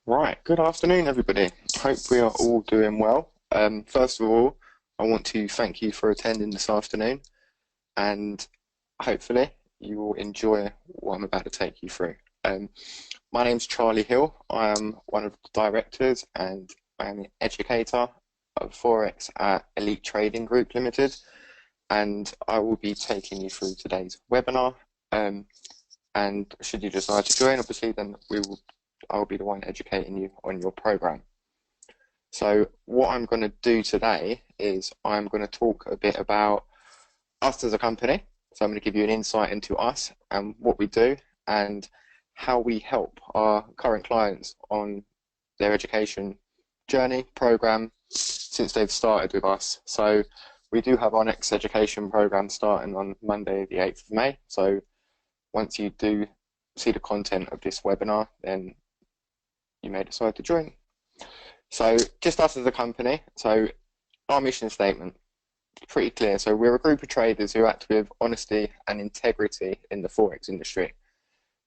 Right, good afternoon, everybody. Hope we are all doing well. First of all, I want to thank you for attending this afternoon, and hopefully you will enjoy what I'm about to take you through. My name's Charlie Hill. I am one of the directors and I am an educator of Forex at Elite Trading Group Limited, and I will be taking you through today's webinar. And should you decide to join, obviously, then I'll be the one educating you on your program. So what I'm going to do today is I'm going to talk a bit about us as a company. So I'm going to give you an insight into us and what we do and how we help our current clients on their education journey program since they've started with us. So we do have our next education program starting on Monday, the 8th of May. So once you do see the content of this webinar, then you may decide to join. So just us as a company, so our mission statement, pretty clear. So we're a group of traders who act with honesty and integrity in the Forex industry.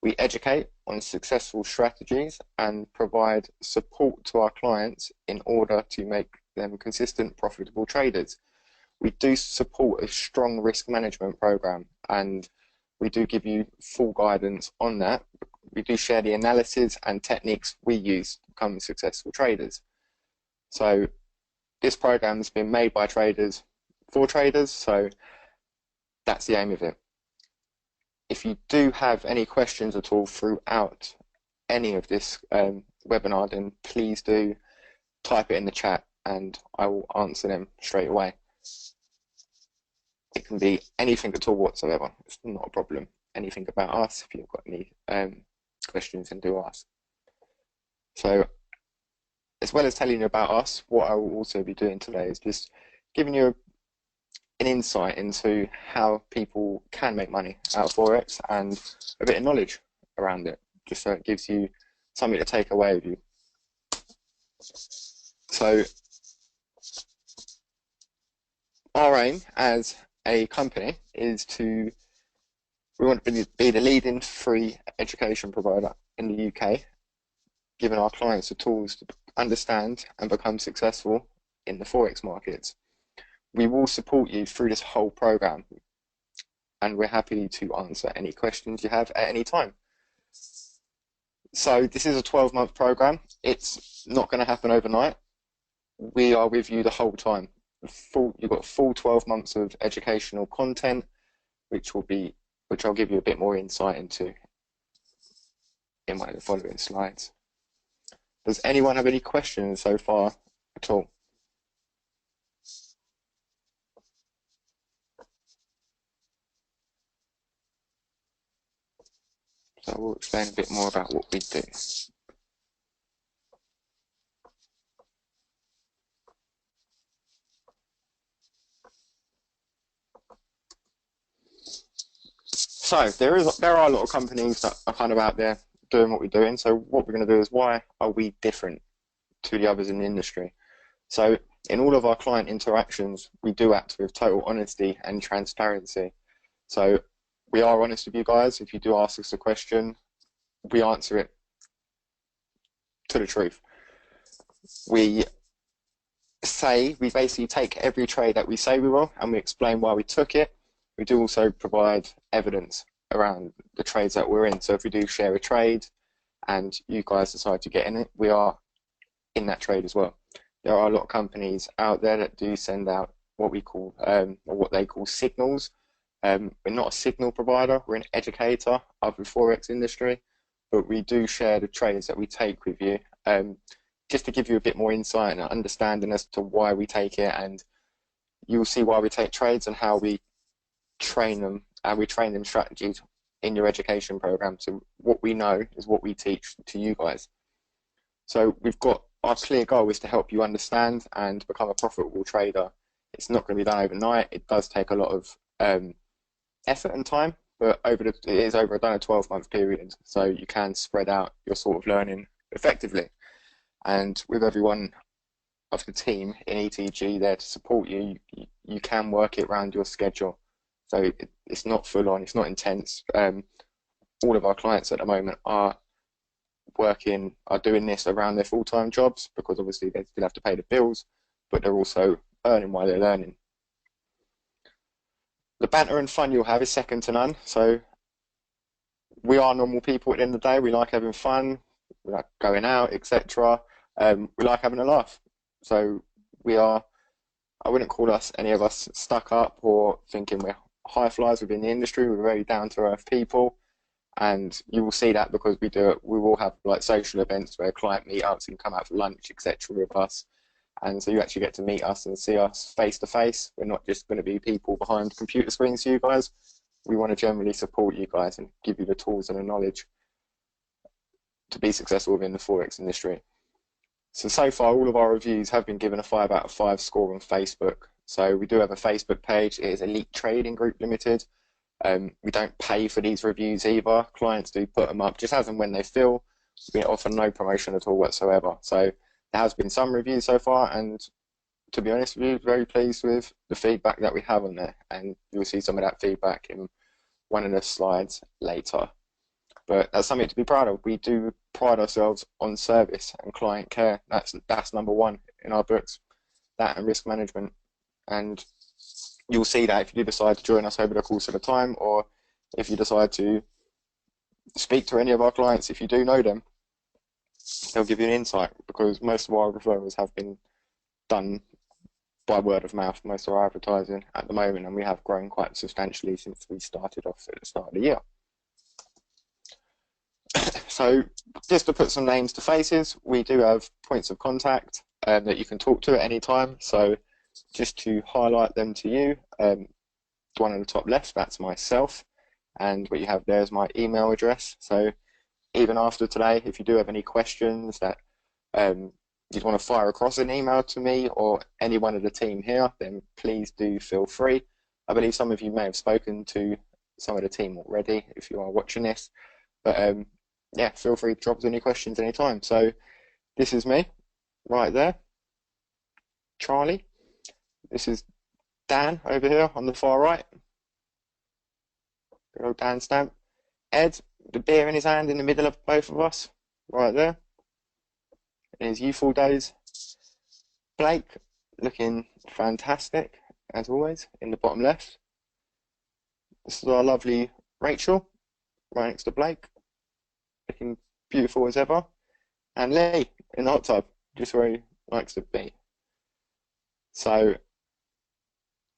We educate on successful strategies and provide support to our clients in order to make them consistent, profitable traders. We do support a strong risk management program, and we do give you full guidance on that. We do share the analysis and techniques we use to become successful traders. So this program has been made by traders for traders, so that's the aim of it. If you do have any questions at all throughout any of this webinar, then please do type it in the chat and I will answer them straight away. It can be anything at all whatsoever. It's not a problem. Anything about us, if you've got any questions, then do ask. So as well as telling you about us, what I will also be doing today is just giving you an insight into how people can make money out of Forex and a bit of knowledge around it, just so it gives you something to take away with you. So our aim as a company is we want to be the leading free education provider in the UK, giving our clients the tools to understand and become successful in the Forex markets. We will support you through this whole program, and we're happy to answer any questions you have at any time. So this is a 12-month program. It's not going to happen overnight. We are with you the whole time. You've got full 12 months of educational content, which I'll give you a bit more insight into in one of the following slides. Does anyone have any questions so far at all? So we'll explain a bit more about what we do. So there are a lot of companies that are kind of out there doing what we're doing. So what we're going to do is, why are we different to the others in the industry? So in all of our client interactions, we do act with total honesty and transparency. So we are honest with you guys. If you do ask us a question, we answer it to the truth. We basically take every trade that we say we will, and we explain why we took it. We do also provide evidence around the trades that we're in. So if we do share a trade and you guys decide to get in it, we are in that trade as well. There are a lot of companies out there that do send out what we call, or what they call signals. We're not a signal provider, we're an educator of the Forex industry, but we do share the trades that we take with you, just to give you a bit more insight and understanding as to why we take it, and you'll see why we take trades and how we train them, and we train them strategies in your education program. So what we know is what we teach to you guys. So we've got our clear goal is to help you understand and become a profitable trader. It's not going to be done overnight. It does take a lot of effort and time, but it is over a 12-month period, so you can spread out your sort of learning effectively. And with everyone of the team in ETG there to support you, you can work it around your schedule. So it's not full on, it's not intense. All of our clients at the moment are are doing this around their full-time jobs, because obviously they still have to pay the bills, but they're also earning while they're learning. The banter and fun you'll have is second to none. So we are normal people at the end of the day. We like having fun, we like going out, etc. We like having a laugh. So I wouldn't call any of us stuck up or thinking we're high flyers within the industry. We're very down to earth people. And you will see that because we will have like social events where client meetups and come out for lunch, etc. with us. And so you actually get to meet us and see us face to face. We're not just going to be people behind computer screens to you guys. We want to generally support you guys and give you the tools and the knowledge to be successful within the Forex industry. So far, all of our reviews have been given a 5 out of 5 score on Facebook. So we do have a Facebook page. It is Elite Trading Group Limited. We don't pay for these reviews either. Clients do put them up just as and when they feel. We offer no promotion at all whatsoever. So there has been some reviews so far, and to be honest with you, very pleased with the feedback that we have on there. And you'll see some of that feedback in one of the slides later. But that's something to be proud of. We do pride ourselves on service and client care. That's number one in our books, that and risk management. And you'll see that if you do decide to join us over the course of the time, or if you decide to speak to any of our clients, if you do know them, they'll give you an insight, because most of our referrals have been done by word of mouth, most of our advertising at the moment, and we have grown quite substantially since we started off at the start of the year. So just to put some names to faces, we do have points of contact that you can talk to at any time. So just to highlight them to you, the one on the top left, that's myself, and what you have there is my email address. So even after today, if you do have any questions that you'd want to fire across an email to me or any one of the team here, then please do feel free. I believe some of you may have spoken to some of the team already if you are watching this, but yeah, feel free to drop us any questions anytime. So this is me right there, Charlie. This is Dan over here on the far right. Good old Dan stamp. Ed, the beer in his hand in the middle of both of us, right there. In his youthful days. Blake, looking fantastic, as always, in the bottom left. This is our lovely Rachel, right next to Blake, looking beautiful as ever. And Lee, in the hot tub, just where he likes to be. So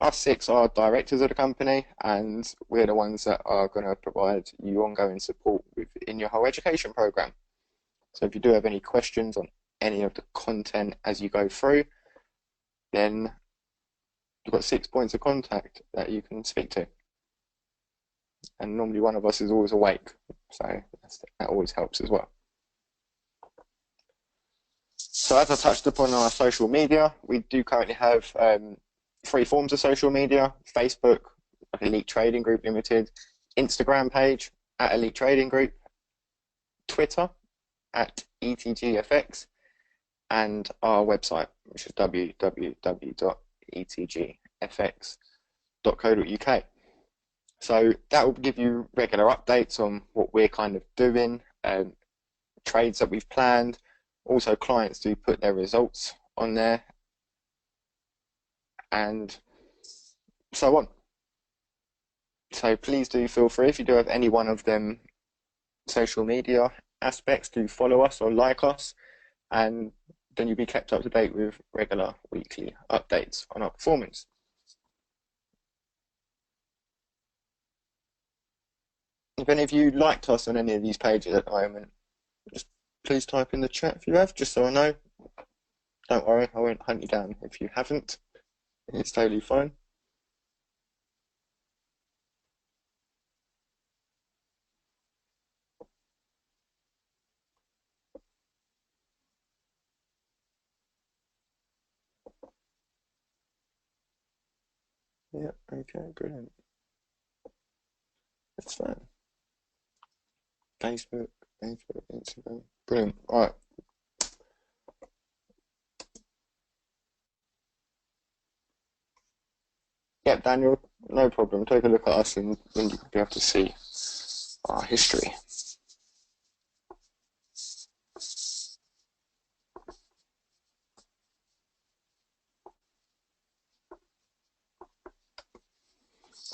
us 6 are directors of the company, and we're the ones that are going to provide you ongoing support in your whole education program. So if you do have any questions on any of the content as you go through, then you've got 6 points of contact that you can speak to. And normally one of us is always awake, so that always helps as well. So as I touched upon our social media, we do currently have 3 forms of social media: Facebook, Elite Trading Group Limited, Instagram page at Elite Trading Group, Twitter at ETGFX, and our website, which is www.etgfx.co.uk. So that will give you regular updates on what we're kind of doing, trades that we've planned. Also, clients do put their results on there, and so on. So please do feel free, if you do have any one of them social media aspects, to follow us or like us, and then you'll be kept up to date with regular weekly updates on our performance. If any of you liked us on any of these pages at the moment, just please type in the chat if you have, just so I know. Don't worry, I won't hunt you down if you haven't. It's totally fine. Yeah, okay, brilliant. That's fine. Facebook, Instagram, brilliant. All right. Yeah, Daniel, no problem. Take a look at us and you'll be able to see our history.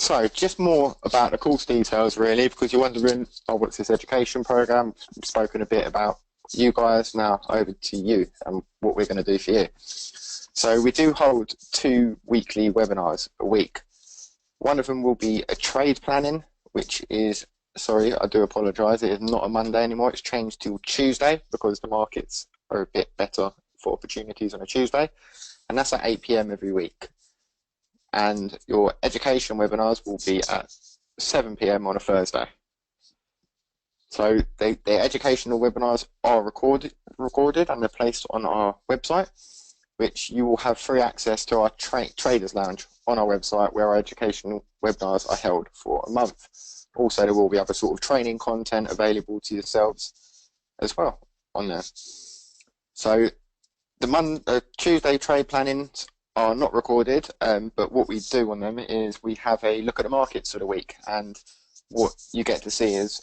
So just more about the course details really, because you're wondering, oh, what's this education program? We've spoken a bit about you guys, now over to you and what we're going to do for you. So we do hold 2 weekly webinars a week. One of them will be a trade planning, which is, sorry, I do apologise, it is not a Monday anymore, it's changed to Tuesday because the markets are a bit better for opportunities on a Tuesday, and that's at 8 PM every week. And your education webinars will be at 7 PM on a Thursday. So the educational webinars are recorded and they're placed on our website, which you will have free access to our Traders Lounge on our website, where our educational webinars are held for a month. Also, there will be other sort of training content available to yourselves as well on there. So the Tuesday trade plannings are not recorded, but what we do on them is we have a look at the markets for the week, and what you get to see is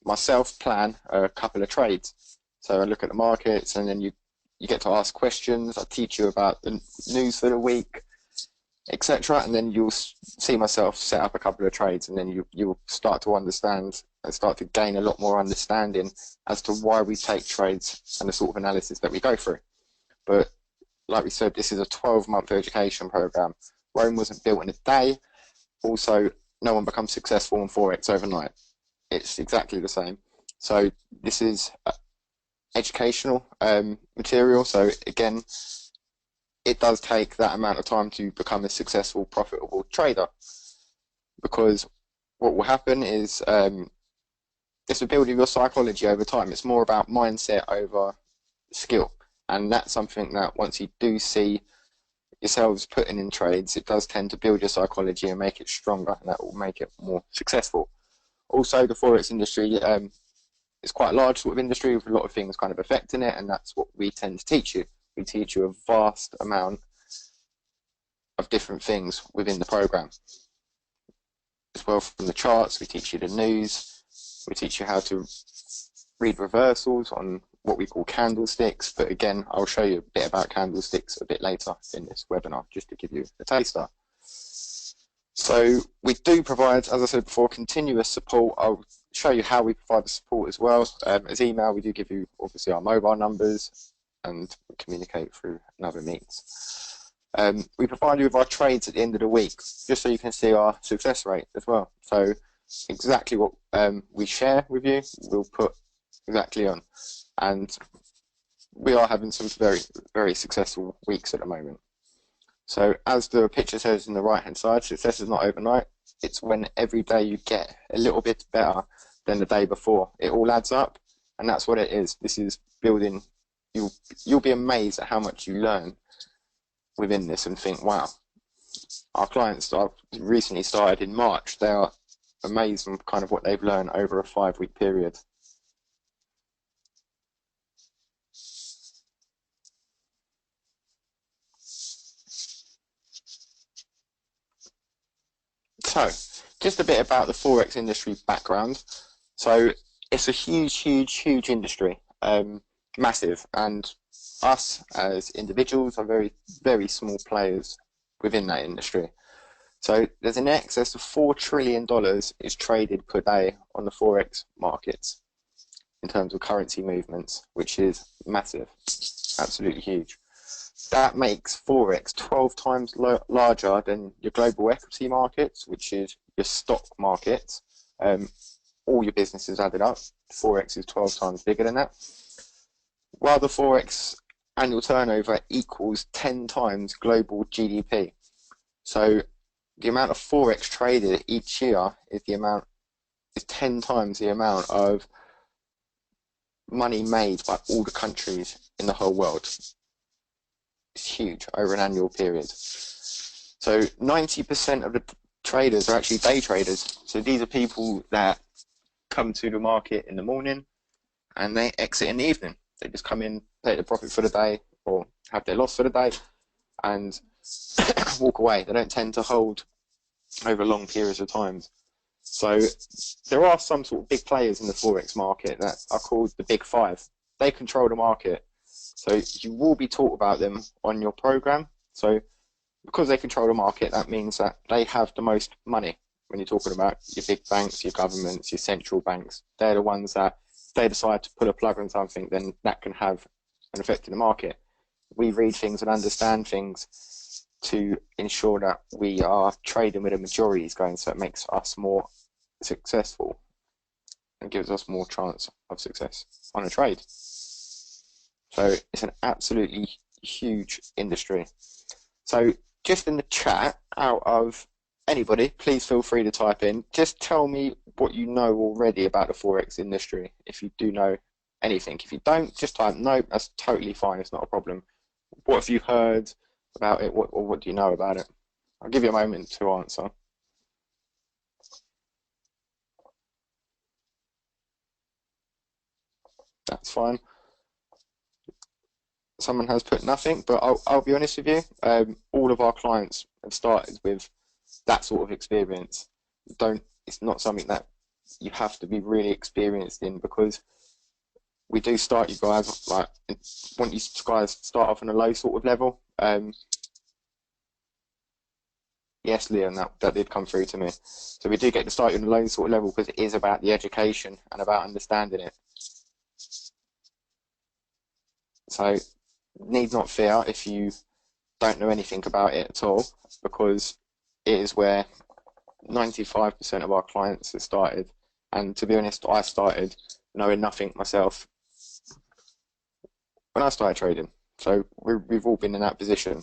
myself plan a couple of trades. So I look at the markets, and then you get to ask questions. I teach you about the news for the week, etc., and then you'll see myself set up a couple of trades, and then you'll start to understand and start to gain a lot more understanding as to why we take trades and the sort of analysis that we go through. But like we said, this is a 12-month education program. Rome wasn't built in a day. Also, no one becomes successful in Forex overnight. It's exactly the same. So this is educational material. So again, it does take that amount of time to become a successful, profitable trader, because what will happen is it's a building of your psychology over time. It's more about mindset over skill. And that's something that once you do see yourselves putting in trades, it does tend to build your psychology and make it stronger, and that will make it more successful. Also, the Forex industry is quite a large sort of industry with a lot of things kind of affecting it, and that's what we tend to teach you. We teach you a vast amount of different things within the program. As well, from the charts, we teach you the news, we teach you how to read reversals on what we call candlesticks, but again, I'll show you a bit about candlesticks a bit later in this webinar, just to give you a taster. So we do provide, as I said before, continuous support. I'll show you how we provide the support as well. As email, we do give you obviously our mobile numbers, and we communicate through another means. We provide you with our trades at the end of the week, just so you can see our success rate as well. So exactly what we share with you, we'll put exactly on. And we are having some very, very successful weeks at the moment. So as the picture says in the right hand side, success is not overnight. It's when every day you get a little bit better than the day before. It all adds up, and that's what it is. This is building. You'll be amazed at how much you learn within this and think, wow, our clients I've recently started in March, they are amazed on kind of what they've learned over a 5-week period. So, just a bit about the Forex industry background. So, it's a huge, huge, huge industry, massive, and us as individuals are very, very small players within that industry. So, there's in excess of $4 trillion is traded per day on the Forex markets in terms of currency movements, which is massive, absolutely huge. That makes Forex 12 times larger than your global equity markets, which is your stock markets. All your businesses added up, Forex is 12 times bigger than that. While the Forex annual turnover equals 10 times global GDP. So the amount of Forex traded each year is 10 times the amount of money made by all the countries in the whole world. It's huge over an annual period. So 90% of the traders are actually day traders. So these are people that come to the market in the morning and they exit in the evening. They just come in, take the profit for the day or have their loss for the day and walk away. They don't tend to hold over long periods of time. So there are some sort of big players in the Forex market that are called the Big Five. They control the market. So you will be taught about them on your program. So because they control the market, that means that they have the most money. when you're talking about your big banks, your governments, your central banks. They're the ones that if they decide to pull a plug on something, then that can have an effect in the market. We read things and understand things to ensure that we are trading where the majority is going, so it makes us more successful and gives us more chance of success on a trade. So it's an absolutely huge industry. So just in the chat, out of anybody, please feel free to type in. Just tell me what you know already about the Forex industry, if you do know anything. If you don't, just type no, that's totally fine, it's not a problem. What have you heard about it, or what do you know about it? I'll give you a moment to answer. That's fine. Someone has put nothing, but I'll be honest with you, all of our clients have started with that sort of experience. It's not something that you have to be really experienced in, because we do start you guys, like, want you guys to start off on a low sort of level. Yes, Leon, that did come through to me. So we do get to start you on a low sort of level because it is about the education and about understanding it. So need not fear if you don't know anything about it at all, because it is where 95% of our clients have started. And to be honest, I started knowing nothing myself when I started trading. So we've all been in that position.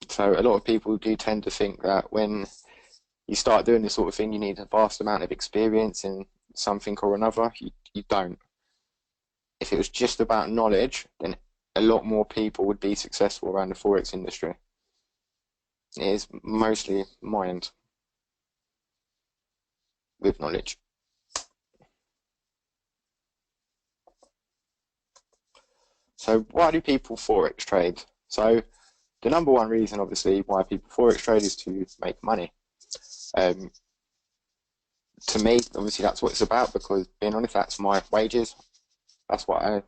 So a lot of people do tend to think that when you start doing this sort of thing, you need a vast amount of experience in something or another. You don't. If it was just about knowledge, then a lot more people would be successful around the Forex industry. It is mostly mind with knowledge. So why do people Forex trade? So the number one reason, obviously, why people Forex trade is to make money. To me, obviously, that's what it's about, because being honest, that's my wages. That's what I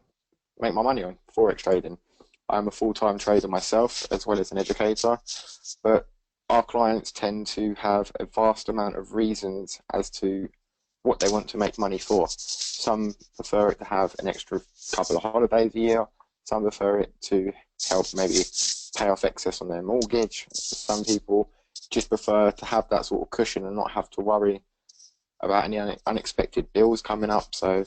make my money on, Forex trading. I'm a full-time trader myself, as well as an educator, but our clients tend to have a vast amount of reasons as to what they want to make money for. Some prefer it to have an extra couple of holidays a year. Some prefer it to help maybe pay off excess on their mortgage. Some people just prefer to have that sort of cushion and not have to worry about any unexpected bills coming up. So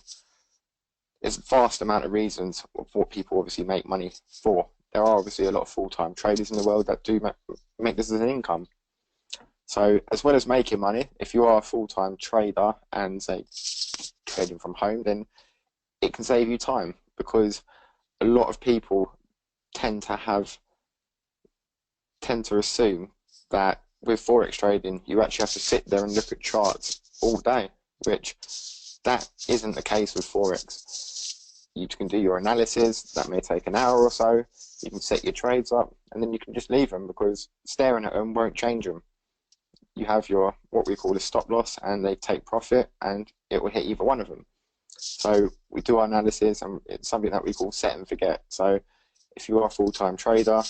there's a vast amount of reasons of what people obviously make money for. There are obviously a lot of full-time traders in the world that do make this as an income. So as well as making money, if you are a full-time trader and say trading from home, then it can save you time, because a lot of people tend to assume that with Forex trading, you actually have to sit there and look at charts all day, which that isn't the case with Forex. You can do your analysis, that may take an hour or so, you can set your trades up, and then you can just leave them, because staring at them won't change them. You have your, what we call a stop loss, and they take profit, and it will hit either one of them. So we do our analysis, and it's something that we call set and forget. So if you are a full-time trader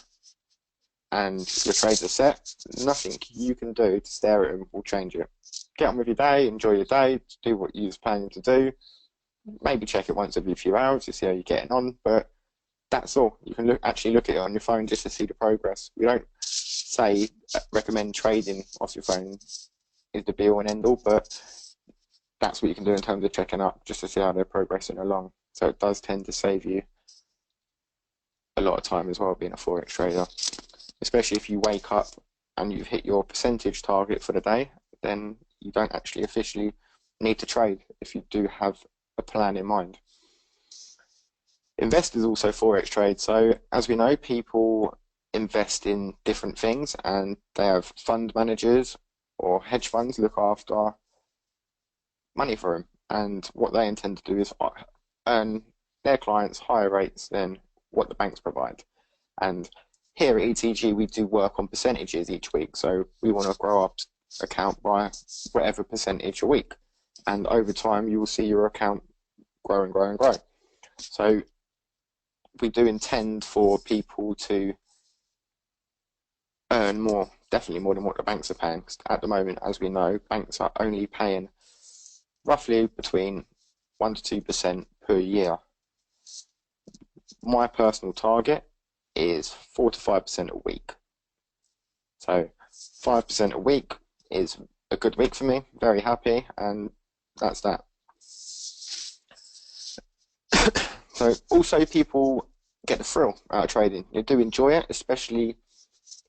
and your trades are set, nothing you can do to stare at them will change it. Get on with your day, enjoy your day, do what you was planning to do. Maybe check it once every few hours to see how you're getting on, but that's all. You can actually look at it on your phone just to see the progress. We don't say recommend trading off your phone is the be all and end all, but that's what you can do in terms of checking up just to see how they're progressing along. So it does tend to save you a lot of time as well, being a Forex trader, especially if you wake up and you've hit your percentage target for the day. Then you don't actually officially need to trade if you do have a plan in mind. Investors also Forex trade. So as we know, people invest in different things, and they have fund managers or hedge funds look after money for them, and what they intend to do is earn their clients higher rates than what the banks provide. And here at ETG, we do work on percentages each week, so we want to grow our account by whatever percentage a week, and over time you will see your account grow and grow and grow. So we do intend for people to earn more, definitely more than what the banks are paying. 'Cause at the moment, as we know, banks are only paying roughly between 1 to 2% per year. My personal target is 4 to 5% a week. So 5% a week is a good week for me, very happy, and that's that. So also people get the thrill out of trading. You do enjoy it, especially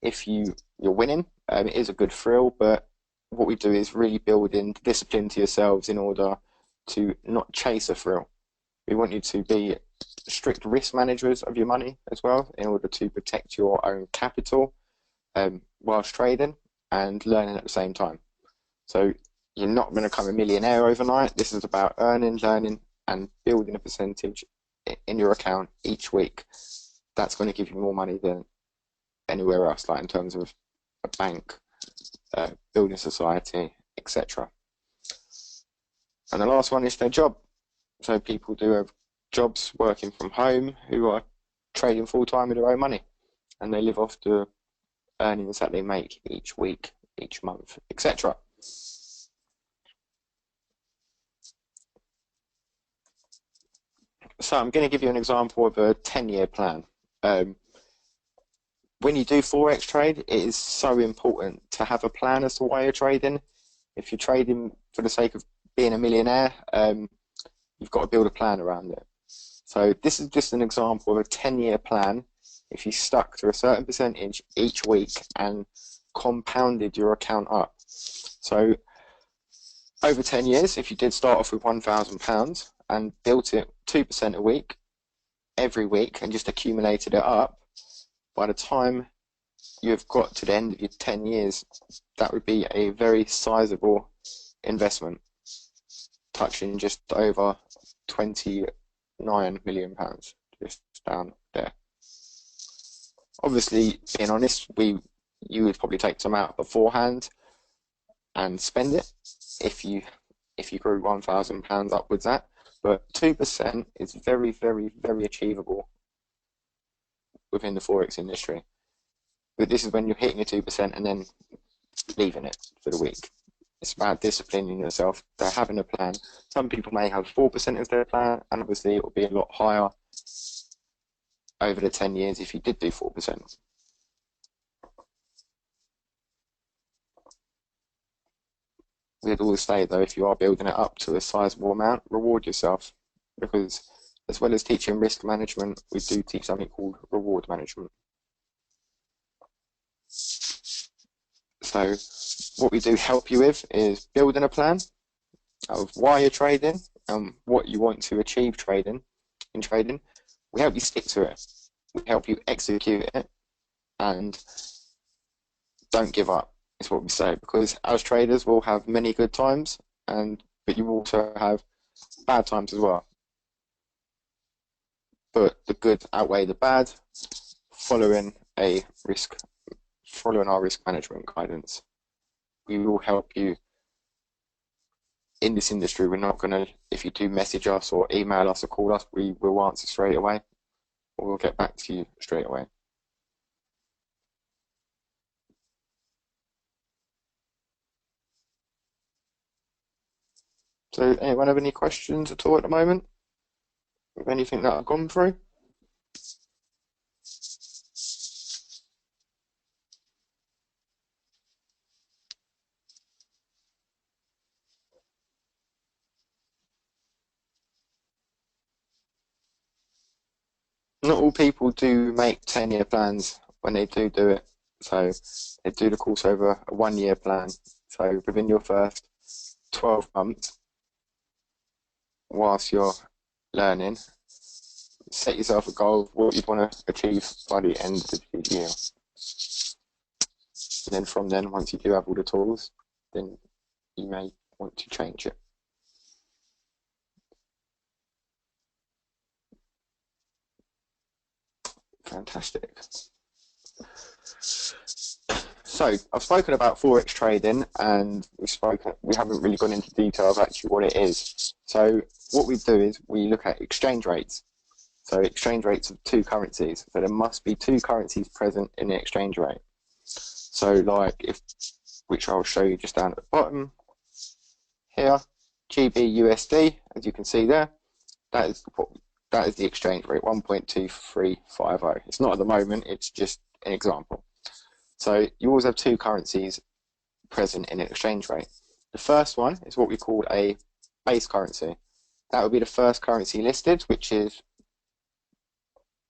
if you're winning. It is a good thrill, but what we do is really build in discipline to yourselves in order to not chase a thrill. We want you to be strict risk managers of your money as well, in order to protect your own capital whilst trading and learning at the same time. So you're not going to become a millionaire overnight. This is about earning, learning, and building a percentage in your account each week. That's going to give you more money than anywhere else, like in terms of a bank, building society, etc. And the last one is their job. So people do have jobs working from home who are trading full-time with their own money, and they live off the earnings that they make each week, each month, etc. So I'm going to give you an example of a 10-year plan. When you do Forex trade, it is so important to have a plan as to why you're trading. If you're trading for the sake of being a millionaire, you've got to build a plan around it. So this is just an example of a 10-year plan. If you stuck to a certain percentage each week and compounded your account up. So over 10 years, if you did start off with £1,000 and built it 2% a week, every week, and just accumulated it up, by the time you've got to the end of your 10 years, that would be a very sizable investment, touching just over £29 million, just down there. Obviously, being honest, you would probably take some out beforehand and spend it if you grew £1,000 upwards that. But 2% is very, very, very achievable within the Forex industry. But this is when you're hitting your 2% and then leaving it for the week. It's about disciplining yourself. They're having a plan. Some people may have 4% as their plan, and obviously it will be a lot higher over the 10 years if you did do 4%. We'd always say, though, if you are building it up to a sizable amount, reward yourself, because as well as teaching risk management, we do teach something called reward management. So what we do help you with is building a plan of why you're trading and what you want to achieve in trading. We help you stick to it. We help you execute it, and don't give up, is what we say, because as traders we'll have many good times, but you also have bad times as well. But the good outweigh the bad, following our risk management guidance. We will help you in this industry. We're not going to, if you do message us or email us or call us, we will answer straight away, or we'll get back to you straight away. So anyone have any questions at all at the moment? Of anything that I've gone through? Not all people do make 10-year plans when they do it. So they do the course over a 1-year plan. So within your first 12 months, whilst you're learning, set yourself a goal of what you'd want to achieve by the end of the year. And then from then, once you do have all the tools, then you may want to change it. Fantastic. So I've spoken about Forex trading, and we haven't really gone into detail of actually what it is. So what we do is we look at exchange rates. So exchange rates of two currencies. So there must be two currencies present in the exchange rate. So like which I'll show you just down at the bottom here, GB/USD, as you can see there, that is the exchange rate, 1.2350. It's not at the moment, it's just an example. So you always have two currencies present in an exchange rate. The first one is what we call a base currency. That would be the first currency listed, which is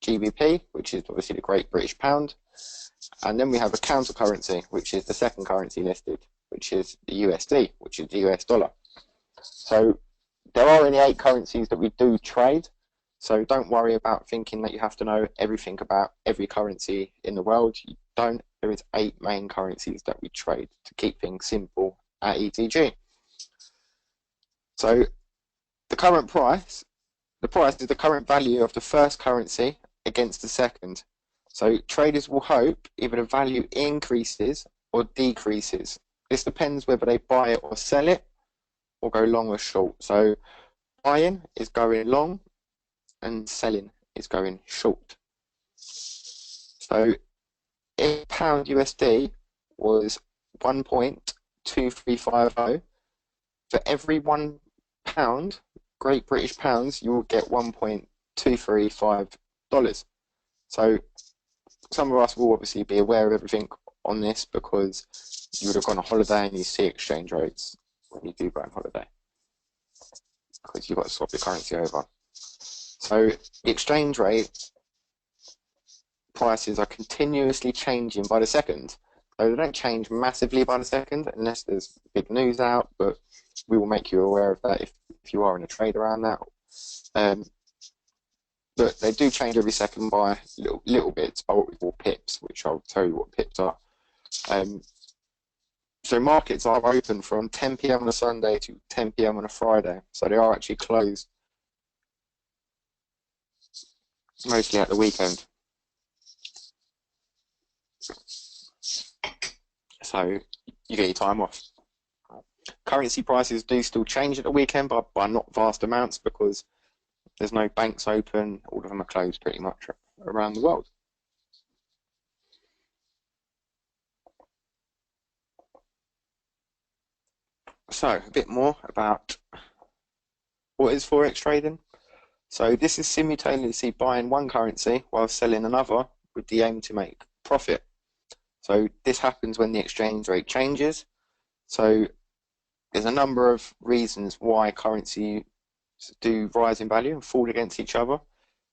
GBP, which is obviously the Great British Pound. And then we have a counter currency, which is the second currency listed, which is the USD, which is the US dollar. So there are only 8 currencies that we do trade. So don't worry about thinking that you have to know everything about every currency in the world. You don't. There is 8 main currencies that we trade to keep things simple at ETG. So the current price, is the current value of the first currency against the second. So traders will hope either the value increases or decreases. This depends whether they buy it or sell it or go long or short. So buying is going long and selling is going short. So if pound USD was 1.2350, for every £1 Great British Pounds, you will get $1.235. So some of us will obviously be aware of everything on this because you would have gone on holiday and you see exchange rates when you do go on holiday because you've got to swap your currency over. So the exchange rate prices are continuously changing by the second. So they don't change massively by the second unless there's big news out, but we will make you aware of that if you are in a trade around that. But they do change every second by little bits, by what we call pips, which I'll tell you what pips are. So markets are open from 10 PM on a Sunday to 10 PM on a Friday. So they are actually closed mostly at the weekend. So you get your time off. Currency prices do still change at the weekend by not vast amounts because there's no banks open. All of them are closed pretty much around the world. So a bit more about what is Forex trading. So this is simultaneously buying one currency while selling another with the aim to make profit. So this happens when the exchange rate changes. So there's a number of reasons why currencies do rise in value and fall against each other,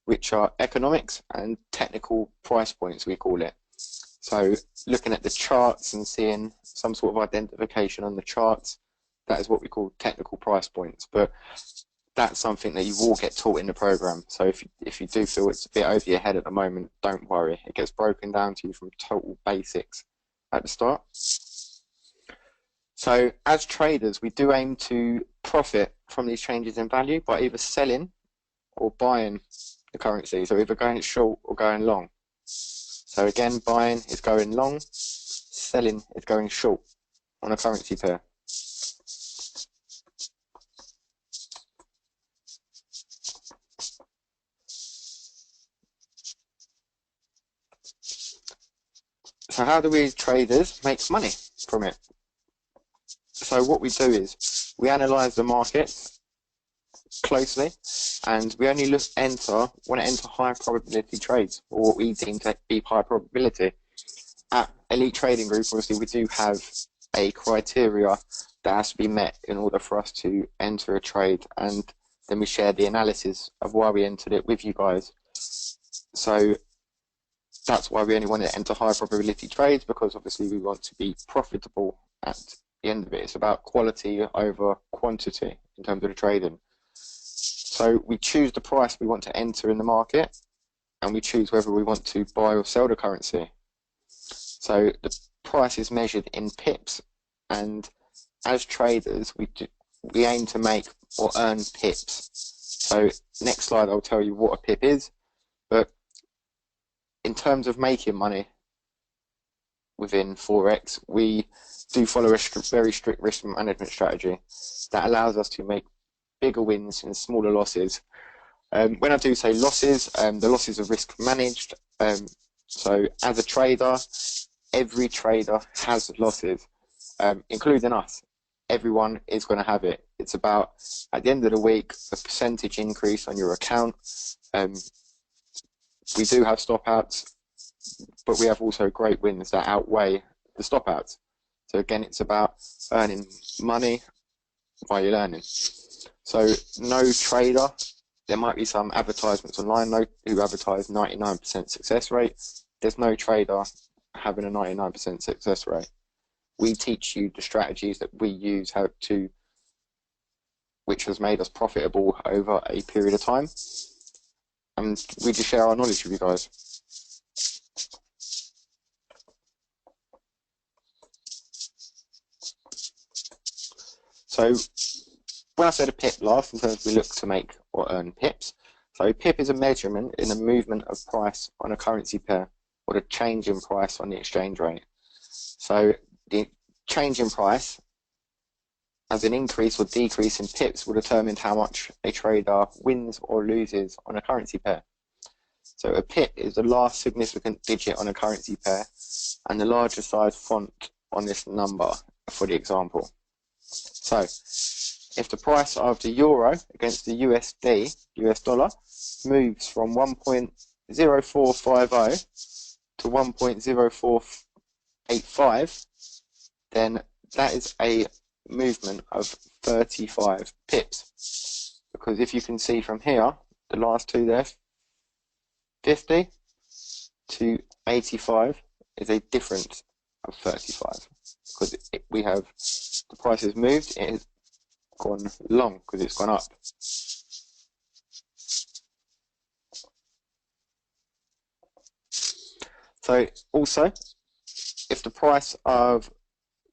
which are economics and technical price points, we call it. So looking at the charts and seeing some sort of identification on the charts, that is what we call technical price points. But that's something that you will get taught in the program. So if you do feel it's a bit over your head at the moment, don't worry. It gets broken down to you from total basics at the start. So as traders, we do aim to profit from these changes in value by either selling or buying the currency. So either going short or going long. So again, buying is going long, selling is going short on a currency pair. So how do we traders make money from it? So what we do is we analyze the market closely and we only want to enter high probability trades, or what we deem to be high probability. At Elite Trading Group, obviously we do have a criteria that has to be met in order for us to enter a trade, and then we share the analysis of why we entered it with you guys. So that's why we only want to enter high probability trades, because obviously we want to be profitable at the end of it. It's about quality over quantity in terms of the trading. So we choose the price we want to enter in the market, and we choose whether we want to buy or sell the currency. So the price is measured in pips, and as traders we aim to make or earn pips. So next slide I'll tell you what a pip is, but in terms of making money within Forex, we do follow a very strict risk management strategy that allows us to make bigger wins and smaller losses. When I do say losses, the losses are risk managed. So as a trader, every trader has losses, including us. Everyone is going to have it. It's about, at the end of the week, a percentage increase on your account. We do have stop outs, but we have also great wins that outweigh the stop outs. So again, it's about earning money while you're learning. So no trader, there might be some advertisements online who advertise 99% success rate. There's no trader having a 99% success rate. We teach you the strategies that we use which has made us profitable over a period of time. And we just share our knowledge with you guys. So when I said a pip last, in terms we look to make or earn pips. So pip is a measurement in the movement of price on a currency pair, or the change in price on the exchange rate. So the change in price as an increase or decrease in pips will determine how much a trader wins or loses on a currency pair. So a pip is the last significant digit on a currency pair and the larger size font on this number for the example. So if the price of the euro against the USD, US dollar, moves from 1.0450 to 1.0485, then that is a movement of 35 pips. Because if you can see from here, the last two there, 50 to 85 is a difference of 35. Because the price has moved, it has gone long because it's gone up. So also, if the price of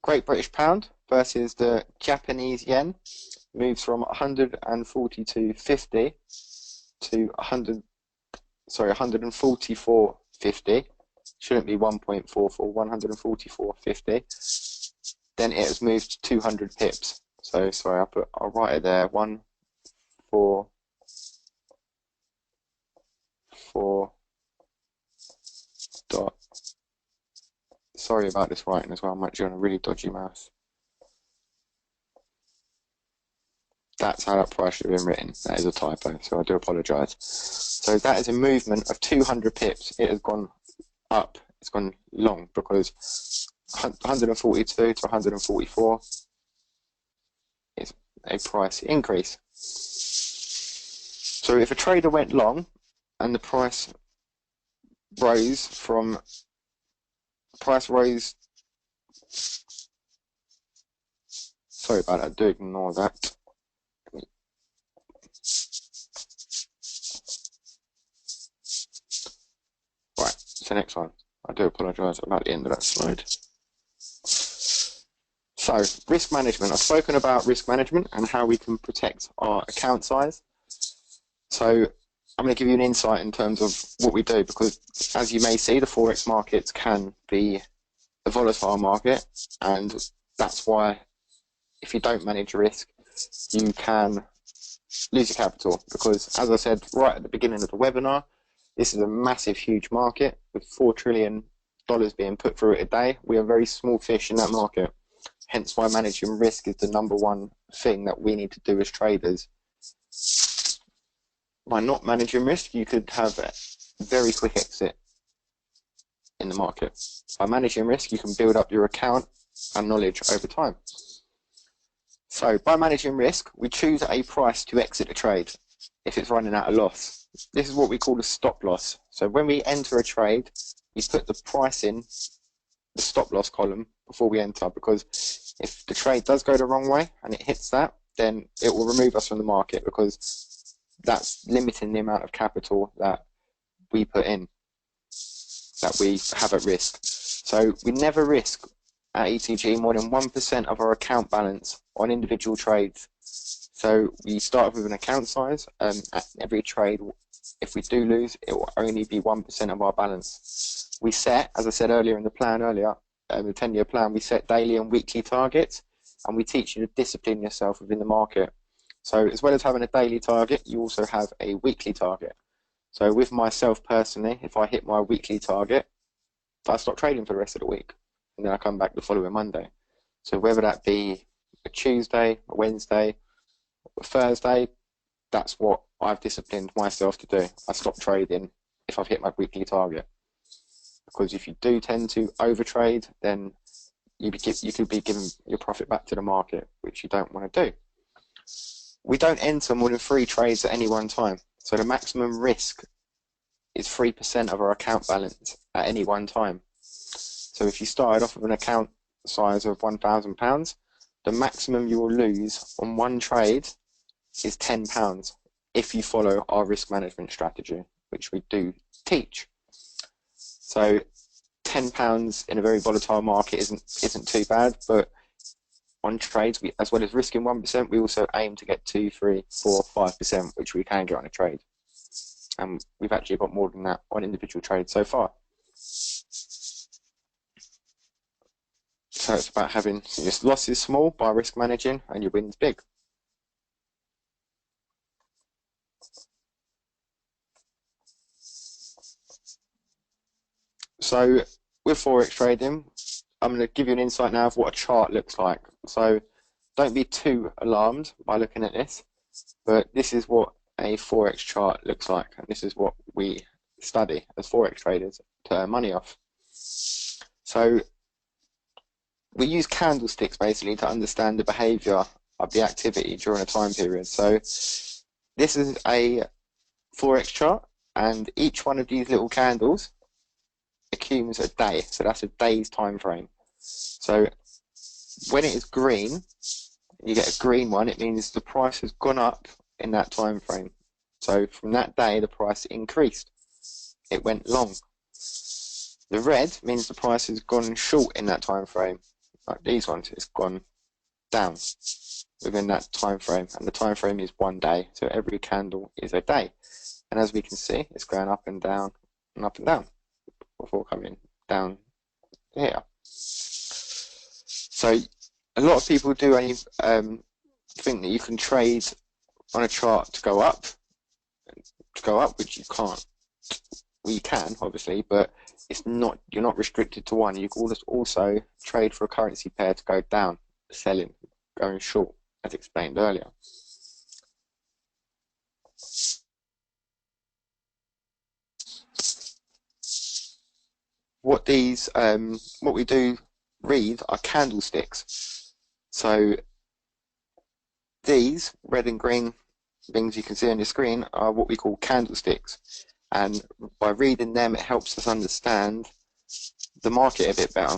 Great British Pound versus the Japanese yen moves from 142.50 to 144.50, shouldn't be 1.44, 144.50, then it has moved 200 pips. So sorry, I'll write it there. 1, 4, 4 dot. Sorry about this writing as well. I'm actually on a really dodgy mouse. That's how that price should have been written. That is a typo, so I do apologise. So that is a movement of 200 pips. It has gone up. It's gone long because 142 to 144 is a price increase. So if a trader went long and the price rose from sorry about that, do ignore that. Right, so next one. I do apologise about the end of that slide. So, risk management. I've spoken about risk management and how we can protect our account size. So, I'm going to give you an insight in terms of what we do, because as you may see, the Forex markets can be a volatile market, and that's why if you don't manage risk, you can lose your capital. Because as I said right at the beginning of the webinar, this is a massive, huge market with $4 trillion being put through it a day. We are very small fish in that market. Hence why managing risk is the #1 thing that we need to do as traders. By not managing risk, you could have a very quick exit in the market. By managing risk, you can build up your account and knowledge over time. So by managing risk, we choose a price to exit a trade if it's running at a loss. This is what we call a stop loss. So when we enter a trade, we put the price in the stop loss column before we enter, because if the trade does go the wrong way and it hits that, then it will remove us from the market, because that's limiting the amount of capital that we put in, that we have at risk. So we never risk at ETG more than 1% of our account balance on individual trades. So we start with an account size, and at every trade, if we do lose, it will only be 1% of our balance. We set, as I said earlier in the plan earlier, the 10-year plan, we set daily and weekly targets, and we teach you to discipline yourself within the market. So as well as having a daily target, you also have a weekly target. So with myself personally, if I hit my weekly target, I stop trading for the rest of the week, and then I come back the following Monday. So whether that be a Tuesday, a Wednesday, a Thursday, that's what I've disciplined myself to do. I stop trading if I've hit my weekly target. Because if you do tend to overtrade, then you could be giving your profit back to the market, which you don't want to do. We don't enter more than 3 trades at any one time. So the maximum risk is 3% of our account balance at any one time. So if you started off with an account size of £1,000, the maximum you will lose on one trade is £10 if you follow our risk management strategy, which we do teach. So £10 in a very volatile market isn't too bad, but on trades, as well as risking 1%, we also aim to get 2, 3, 4, 5%, which we can get on a trade. And we've actually got more than that on individual trades so far. So it's about having your losses small by risk managing and your wins big. So with Forex trading, I'm going to give you an insight now of what a chart looks like. So don't be too alarmed by looking at this, but this is what a Forex chart looks like, and this is what we study as Forex traders to earn money off. So we use candlesticks basically to understand the behavior of the activity during a time period. So this is a Forex chart, and each one of these little candles accumulates a day, so that's a day's time frame. So when it is green, you get a green one, it means the price has gone up in that time frame. So from that day, the price increased, it went long. The red means the price has gone short in that time frame, like these ones, it's gone down within that time frame, and the time frame is 1 day, so every candle is a day. And as we can see, it's going up and down and up and down before coming down here. So a lot of people do only think that you can trade on a chart to go up, which you can't. Well, you can obviously, but it's not. You're not restricted to one. You can also trade for a currency pair to go down, selling, going short, as explained earlier. What we do read are candlesticks. So these red and green things you can see on your screen are what we call candlesticks, and by reading them it helps us understand the market a bit better.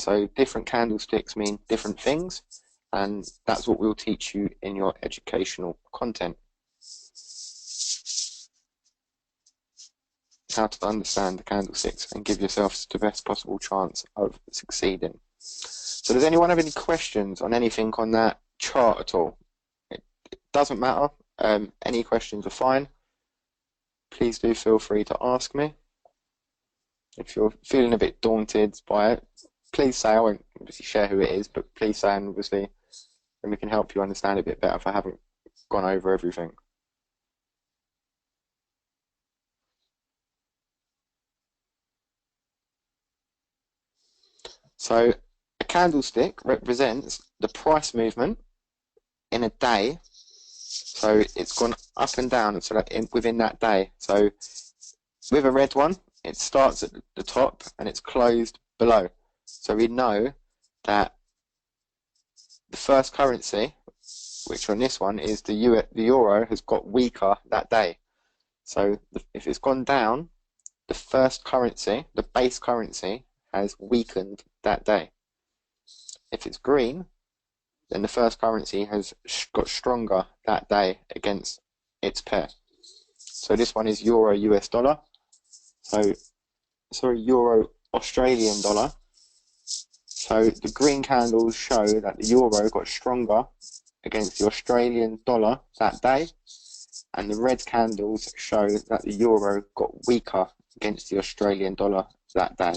So different candlesticks mean different things, and that's what we'll teach you in your educational content. How to understand the candlesticks and give yourself the best possible chance of succeeding. So does anyone have any questions on anything on that chart at all? It doesn't matter. Any questions are fine. Please do feel free to ask me. If you're feeling a bit daunted by it, please say. I won't obviously share who it is, but please say, and obviously then we can help you understand a bit better if I haven't gone over everything. So a candlestick represents the price movement in a day. So it's gone up and down, so that within that day. So with a red one, it starts at the top and it's closed below. So we know that the first currency, which on this one is the euro, has got weaker that day. So if it's gone down, the first currency, the base currency, has weakened that day. If it's green, then the first currency has got stronger that day against its pair. So this one is euro US dollar. So sorry, euro Australian dollar. So the green candles show that the euro got stronger against the Australian dollar that day, and the red candles show that the euro got weaker against the Australian dollar that day.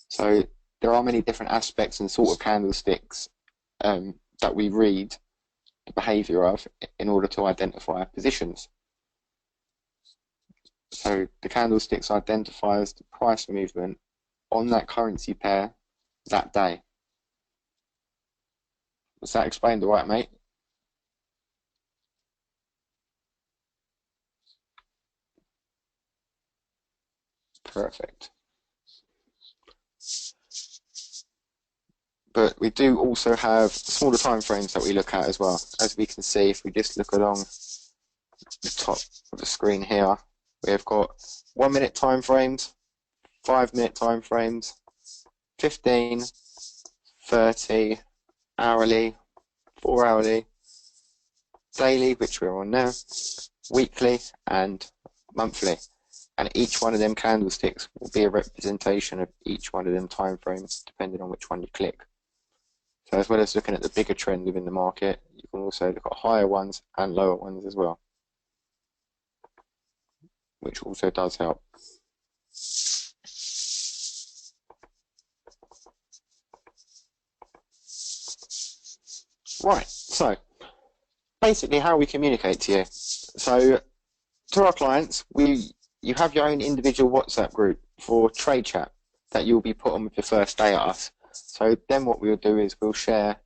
So there are many different aspects and sort of candlesticks that we read the behavior of in order to identify positions. So the candlesticks identifies the price movement on that currency pair that day. Was that explained all right, mate? Perfect. But we do also have smaller time frames that we look at as well. As we can see, if we just look along the top of the screen here, we have got 1 minute time frames, 5 minute time frames, 15, 30, hourly, 4 hourly, daily, which we're on now, weekly, and monthly. And each one of them candlesticks will be a representation of each one of them time frames, depending on which one you click. So as well as looking at the bigger trend within the market, you can also look at higher ones and lower ones as well, which also does help. Right, so basically how we communicate to you. So to our clients, you have your own individual WhatsApp group for trade chat that you'll be put on with your first day at us. So then what we'll do is we'll share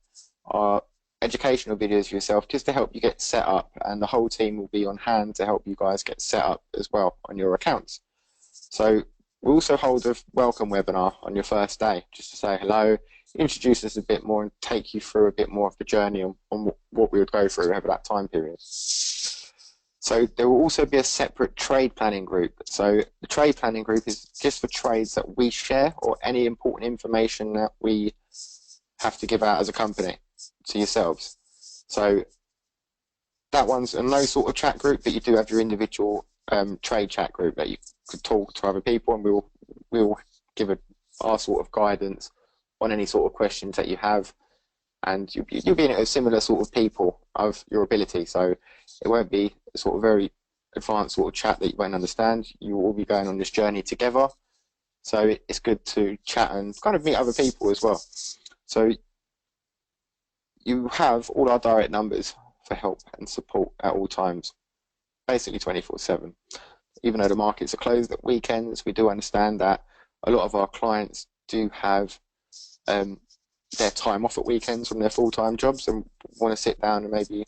our educational videos for yourself just to help you get set up, and the whole team will be on hand to help you guys get set up as well on your accounts. So we'll also hold a welcome webinar on your first day just to say hello, introduce us a bit more and take you through a bit more of the journey on what we would go through over that time period. So there will also be a separate trade planning group. So the trade planning group is just for trades that we share or any important information that we have to give out as a company to yourselves. So that one's a no sort of chat group, but you do have your individual trade chat group that you could talk to other people, and we'll give our sort of guidance on any sort of questions that you have, and you'll be in a similar sort of people of your ability. So it won't be a sort of very advanced sort of chat that you won't understand. You will all be going on this journey together. So it's good to chat and kind of meet other people as well. So you have all our direct numbers for help and support at all times, basically 24/7. Even though the markets are closed at weekends, we do understand that a lot of our clients do have their time off at weekends from their full-time jobs and want to sit down and maybe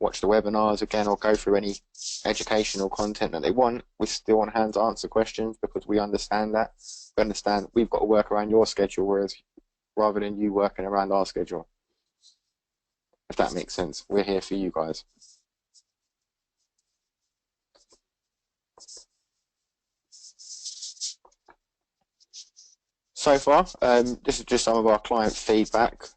watch the webinars again or go through any educational content that they want. We're still on hand to answer questions because we understand that. We understand we've got to work around your schedule, whereas rather than you working around our schedule. If that makes sense, we're here for you guys. So far, this is just some of our client feedback,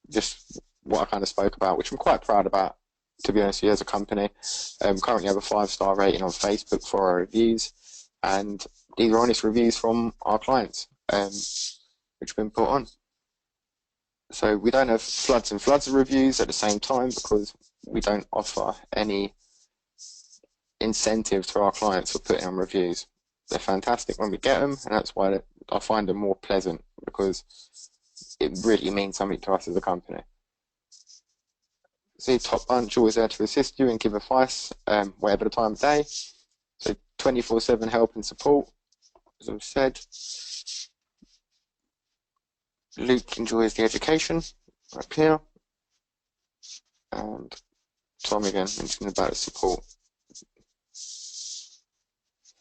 just what I kind of spoke about, which I'm quite proud about, to be honest with you, as a company. Currently have a 5-star rating on Facebook for our reviews, and these are honest reviews from our clients, which have been put on. So we don't have floods and floods of reviews at the same time because we don't offer any incentive to our clients for putting on reviews. They're fantastic when we get them, and that's why I find them more pleasant, because it really means something to us as a company. See, top bunch always there to assist you and give advice, whatever the time of day. So 24/7 help and support, as I've said. Luke enjoys the education, up here. And Tom again mentioned about the support.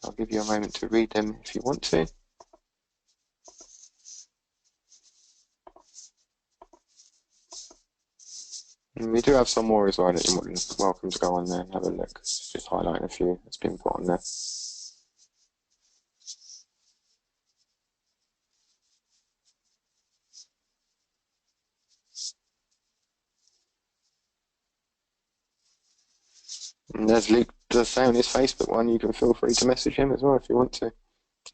I'll give you a moment to read them if you want to. And we do have some more as well that you're welcome to go on there and have a look. Just highlighting a few that's been put on there. And as Luke does say on his Facebook one, you can feel free to message him as well if you want to.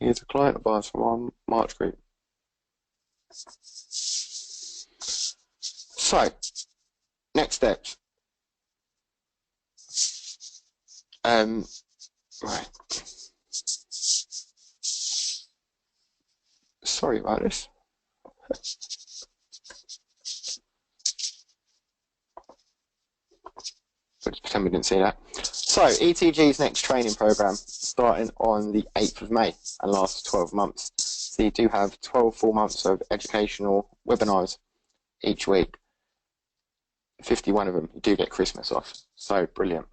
He is a client of ours from our March group. So, next steps. Right. Sorry about this. But pretend we didn't see that. So ETG's next training program starting on the 8th of May and lasts 12 months. So you do have 12 full months of educational webinars each week. 51 of them. You do get Christmas off. So brilliant.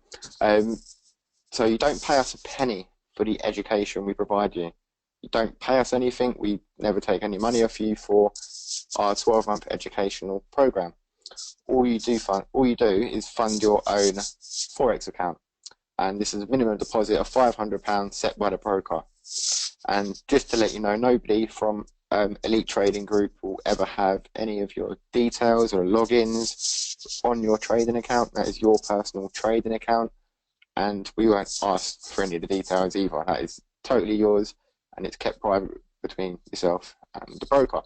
So you don't pay us a penny for the education we provide you. You don't pay us anything. We never take any money off you for our 12-month educational program. All you do is fund your own Forex account, and this is a minimum deposit of £500 set by the broker. And just to let you know, nobody from Elite Trading Group will ever have any of your details or logins on your trading account. That is your personal trading account, and we won't ask for any of the details either. That is totally yours, and it's kept private between yourself and the broker.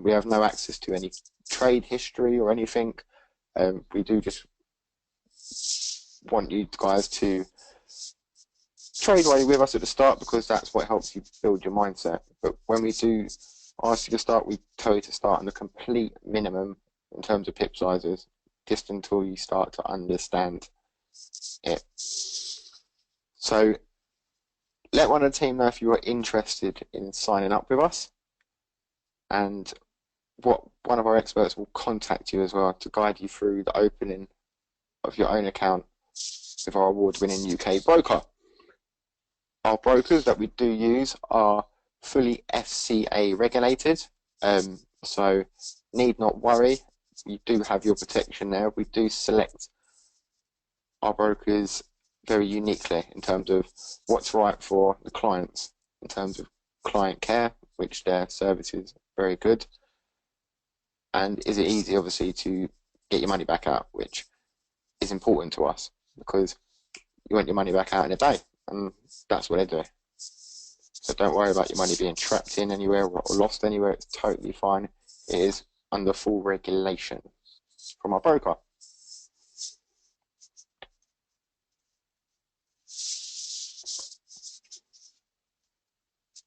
We have no access to any trade history or anything. We do just want you guys to trade away with us at the start, because that's what helps you build your mindset. But when we do ask you to start, we tell you to start on the complete minimum in terms of pip sizes, just until you start to understand it. So let one of the team know if you are interested in signing up with us, and one of our experts will contact you as well to guide you through the opening of your own account with our award-winning UK broker. Our brokers that we do use are fully FCA regulated, so need not worry. You do have your protection there. We do select our brokers very uniquely in terms of what's right for the clients, in terms of client care, which their service is very good. And is it easy, obviously, to get your money back out, which is important to us, because you want your money back out in a day, and that's what they do. So don't worry about your money being trapped in anywhere or lost anywhere. It's totally fine. It is under full regulation from our broker.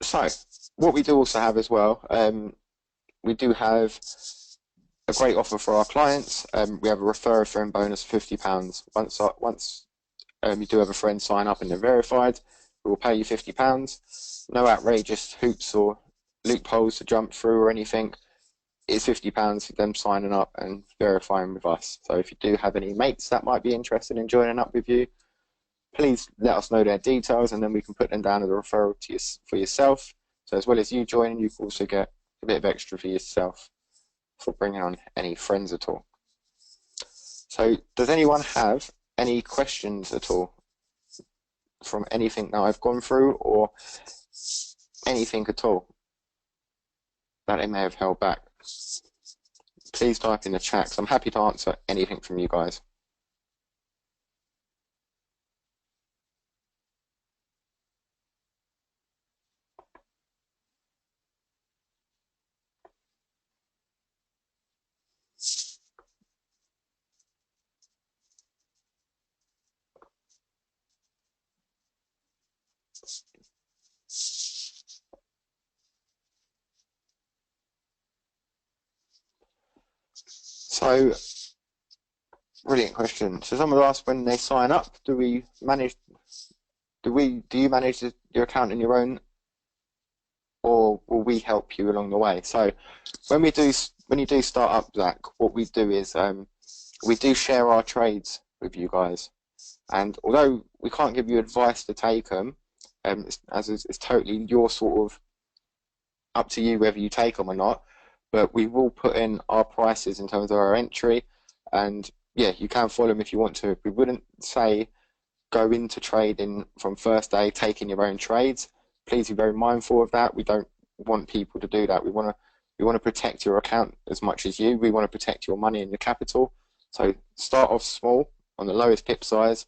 So what we do also have as well, we do have a great offer for our clients. We have a refer a friend bonus of £50. Once you do have a friend sign up and they're verified, we will pay you £50. No outrageous hoops or loopholes to jump through or anything. It's £50 for them signing up and verifying with us. So if you do have any mates that might be interested in joining up with you, please let us know their details, and then we can put them down as a referral to for yourself. So as well as you joining, you can also get a bit of extra for yourself for bringing on any friends at all. So does anyone have any questions at all from anything that I've gone through, or anything at all that they may have held back? Please type in the chat, because I'm happy to answer anything from you guys. So, brilliant question. So someone asked, when they sign up, do you manage your account on your own, or will we help you along the way? So when you do start up, Zach, what we do is we do share our trades with you guys, and although we can't give you advice to take them, it's totally your sort of up to you whether you take them or not. But we will put in our prices in terms of our entry, and yeah, you can follow them if you want to. We wouldn't say go into trading from first day taking your own trades. Please be very mindful of that. We don't want people to do that. We want to protect your account as much as you. We want to protect your money and your capital. So start off small on the lowest pip size,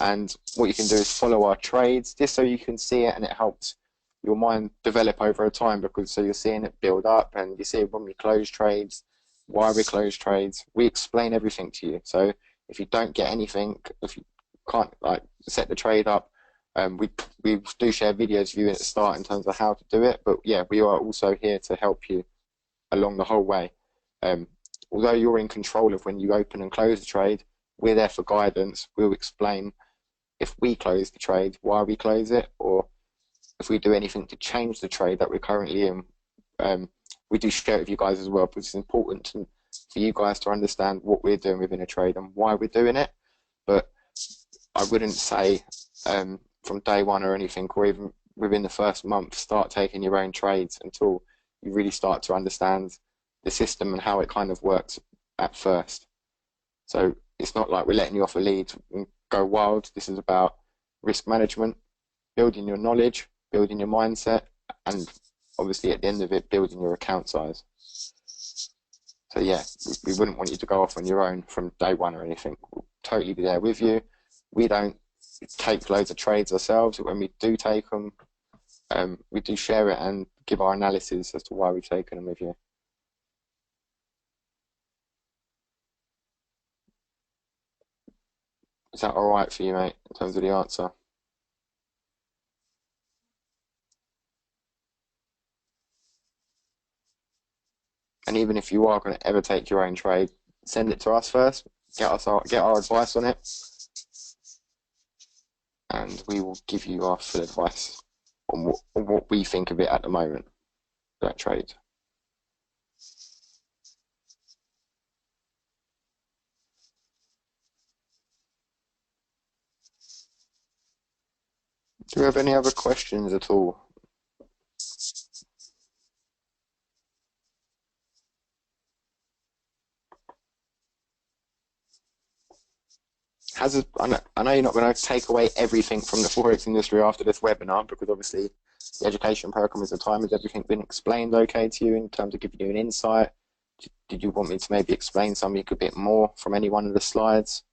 and what you can do is follow our trades just so you can see it, and it helps your mind develop over a time, because so you're seeing it build up, and you see when we close trades, why we close trades. We explain everything to you. So if you don't get anything, if you can't set the trade up, we do share videos of you at the start in terms of how to do it. But yeah, we are also here to help you along the whole way. Although you're in control of when you open and close the trade, we're there for guidance. We'll explain if we close the trade, why we close it, or if we do anything to change the trade that we're currently in. We do share it with you guys as well, because it's important for you guys to understand what we're doing within a trade and why we're doing it. But I wouldn't say from day one or anything, or even within the first month, start taking your own trades until you really start to understand the system and how it kind of works at first. So it's not like we're letting you off a lead and go wild. This is about risk management, building your knowledge, building your mindset, and obviously at the end of it, building your account size. So yeah, we wouldn't want you to go off on your own from day one or anything. We'll totally be there with you. We don't take loads of trades ourselves. When we do take them, we do share it and give our analysis as to why we've taken them with you. Is that all right for you, mate, in terms of the answer? And even if you are going to ever take your own trade, send it to us first, get our advice on it, and we will give you our full advice on what we think of it at the moment, that trade. Do you have any other questions at all? I know you're not going to take away everything from the Forex industry after this webinar, because obviously the education program is the time. Has everything been explained okay to you in terms of giving you an insight? Did you want me to maybe explain something a bit more from any one of the slides?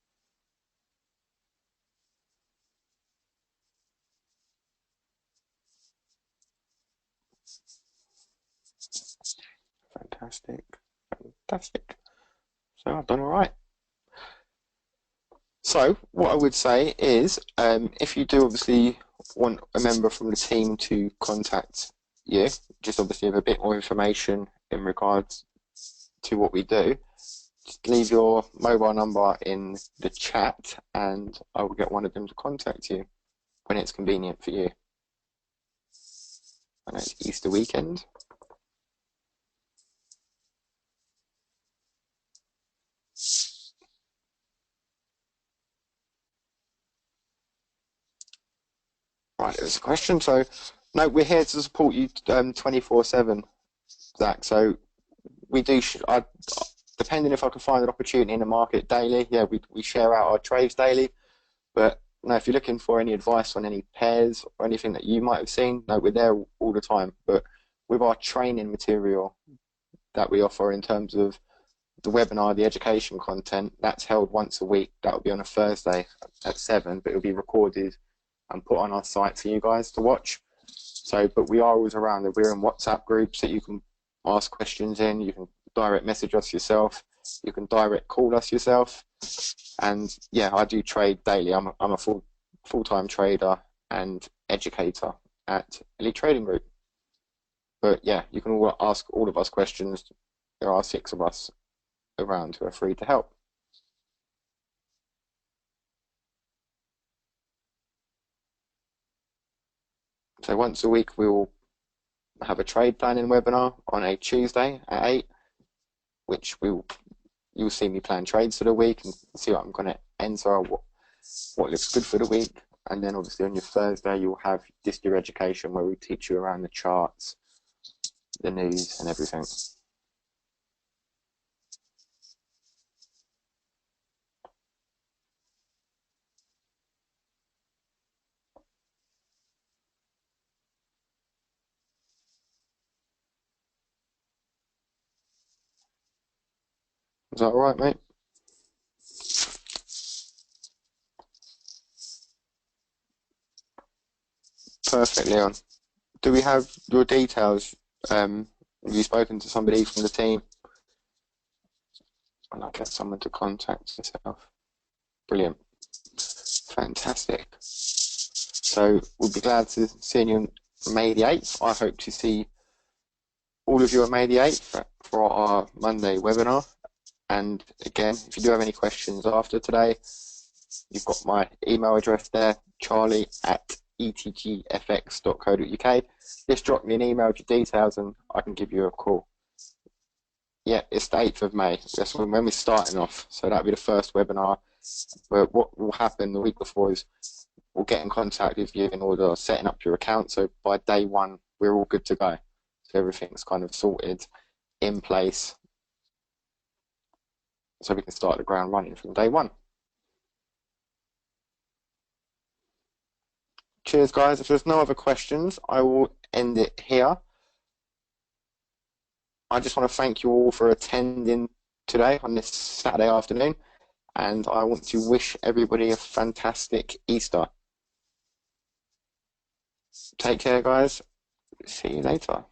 Fantastic. Fantastic. So I've done all right. So what I would say is, if you do obviously want a member from the team to contact you, just obviously have a bit more information in regards to what we do, just leave your mobile number in the chat and I will get one of them to contact you when it's convenient for you. I know it's Easter weekend. Right, there's a question. So, no, we're here to support you 24/7, Zach. So we do, depending if I can find an opportunity in the market daily, yeah, we share out our trades daily. But no, if you're looking for any advice on any pairs or anything that you might have seen, no, we're there all the time. But with our training material that we offer in terms of the webinar, the education content, that's held once a week. That will be on a Thursday at 7, but it'll be recorded and put on our site for you guys to watch. So, but we are always around. We're in WhatsApp groups that you can ask questions in. You can direct message us yourself. You can direct call us yourself. And yeah, I do trade daily. I'm a full-time trader and educator at Elite Trading Group. But yeah, you can all ask all of us questions. There are 6 of us around who are free to help. So once a week we will have a trade planning webinar on a Tuesday at 8, which you'll see me plan trades for the week and see what I'm going to enter, what looks good for the week. And then obviously on your Thursday you'll have just your education where we teach you around the charts, the news and everything. Is that all right, mate? Perfect, Leon. Do we have your details? Have you spoken to somebody from the team? I'll get someone to contact yourself. Brilliant. Fantastic. So we'll be glad to see you on May the 8th. I hope to see all of you on May the 8th for our Monday webinar. And again, if you do have any questions after today, you've got my email address there, charlie@etgfx.co.uk. Just drop me an email with your details and I can give you a call. Yeah, it's the 8th of May. That's when we're starting off. So that'll be the first webinar. But what will happen the week before is we'll get in contact with you in order of setting up your account. So by day one, we're all good to go. So everything's kind of sorted, in place, so we can start the ground running from day one. Cheers, guys. If there's no other questions, I will end it here. I just want to thank you all for attending today on this Saturday afternoon, and I want to wish everybody a fantastic Easter. Take care, guys. See you later.